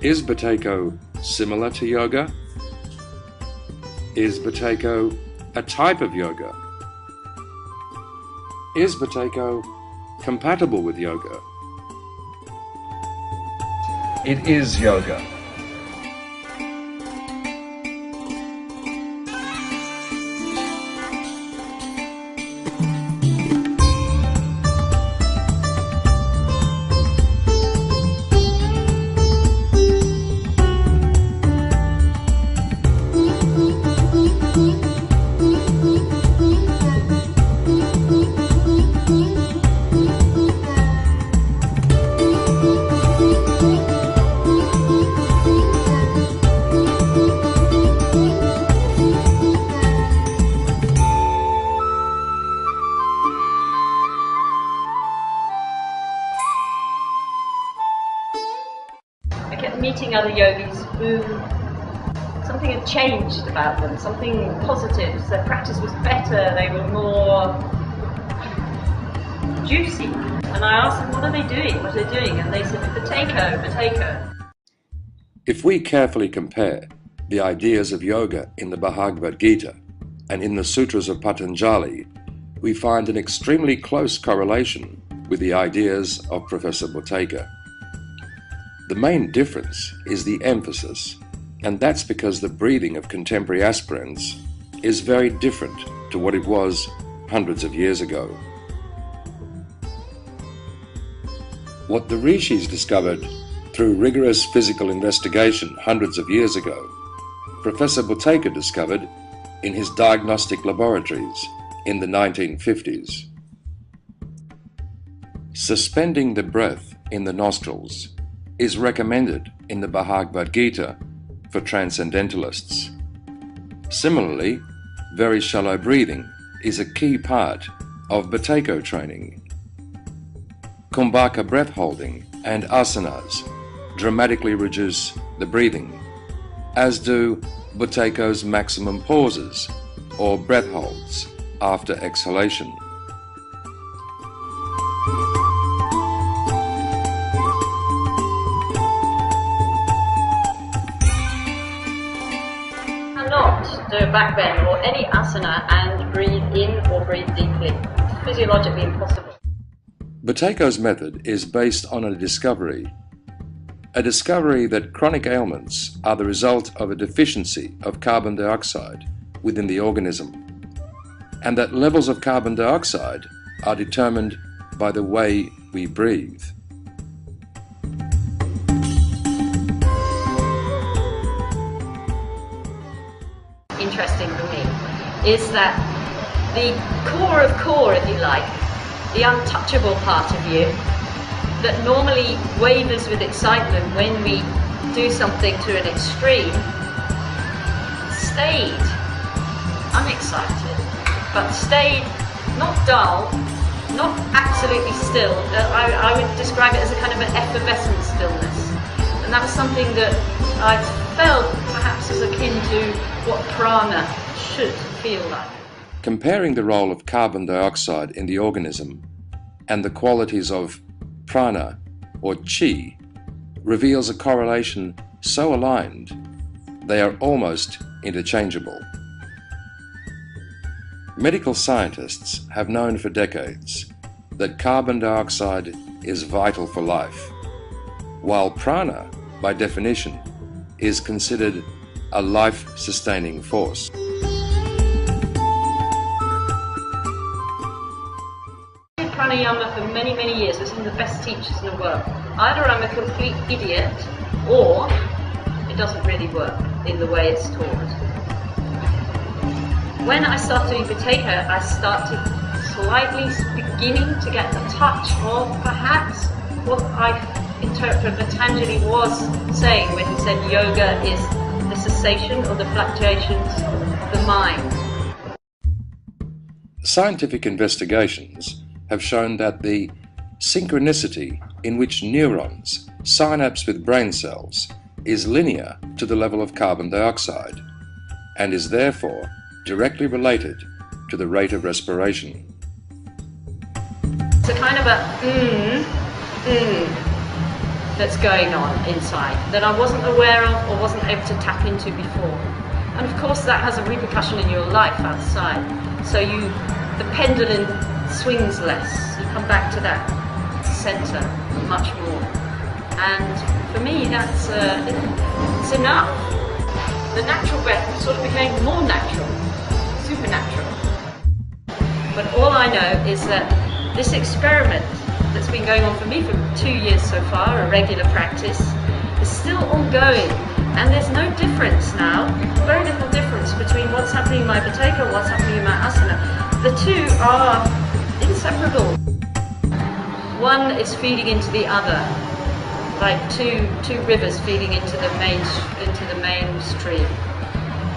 Is Buteyko similar to yoga? Is Buteyko a type of yoga? Is Buteyko compatible with yoga? It is yoga. I kept meeting other yogis who something had changed about them, something positive. Their practice was better, they were more juicy. And I asked them, what are they doing? What are they doing? And they said, Buteyko, Buteyko. If we carefully compare the ideas of yoga in the Bhagavad Gita and in the Sutras of Patanjali, we find an extremely close correlation with the ideas of Professor Buteyko. The main difference is the emphasis, and that's because the breathing of contemporary aspirants is very different to what it was hundreds of years ago. What the rishis discovered through rigorous physical investigation hundreds of years ago, Professor Buteyko discovered in his diagnostic laboratories in the 1950s. Suspending the breath in the nostrils is recommended in the Bhagavad Gita for transcendentalists. Similarly, very shallow breathing is a key part of Buteyko training. Kumbhaka breath holding and asanas dramatically reduce the breathing, as do Buteyko's maximum pauses or breath holds after exhalation. Do a back bend or any asana and breathe in or breathe deeply. It's physiologically impossible. Buteyko's method is based on a discovery that chronic ailments are the result of a deficiency of carbon dioxide within the organism, and that levels of carbon dioxide are determined by the way we breathe. Interesting for me is that the core of core, if you like, the untouchable part of you that normally wavers with excitement when we do something to an extreme, stayed unexcited, but stayed not dull, not absolutely still. I would describe it as a kind of an effervescent stillness, and that's something that I felt perhaps as akin to what prana should feel like. Comparing the role of carbon dioxide in the organism and the qualities of prana or chi reveals a correlation so aligned they are almost interchangeable. Medical scientists have known for decades that carbon dioxide is vital for life, while prana, by definition, is considered a life-sustaining force. Pranayama for many, many years was one of the best teachers in the world. Either I'm a complete idiot or it doesn't really work in the way it's taught. When I started doing Buteyko, I started slightly beginning to get the touch of perhaps what I interpret Patanjali was saying when he said yoga is the cessation or the fluctuations of the mind. Scientific investigations have shown that the synchronicity in which neurons synapse with brain cells is linear to the level of carbon dioxide and is therefore directly related to the rate of respiration. It's a kind of a that's going on inside that I wasn't aware of or wasn't able to tap into before. And of course that has a repercussion in your life outside. So the pendulum swings less. You come back to that center much more. And for me that's it's enough. The natural breath sort of became more natural, supernatural. But all I know is that this experiment that's been going on for me for 2 years so far, a regular practice, is still ongoing. And there's no difference now, very little difference between what's happening in my Buteyko and what's happening in my asana. The two are inseparable. One is feeding into the other, like two rivers feeding into the main stream.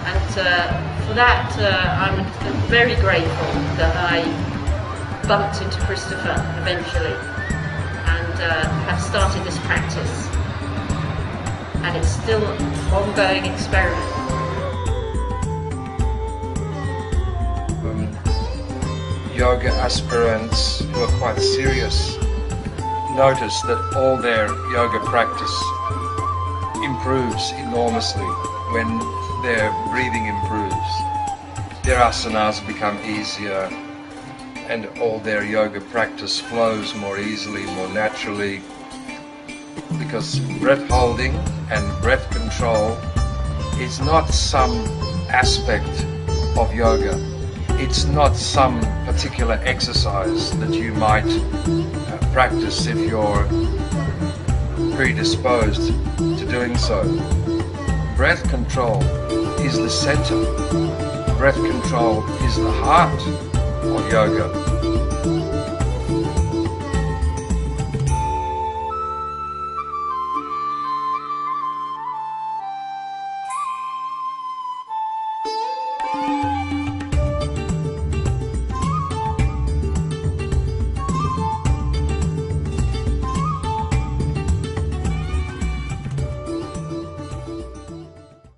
And for that, I'm very grateful that I bumped into Christopher eventually and have started this practice. And it's still an ongoing experiment. Yoga aspirants who are quite serious notice that all their yoga practice improves enormously when their breathing improves. Their asanas become easier and all their yoga practice flows more easily, more naturally, because breath holding and breath control is not some aspect of yoga. It's not some particular exercise that you might practice if you're predisposed to doing so. Breath control is the center. Breath control is the heart of yoga.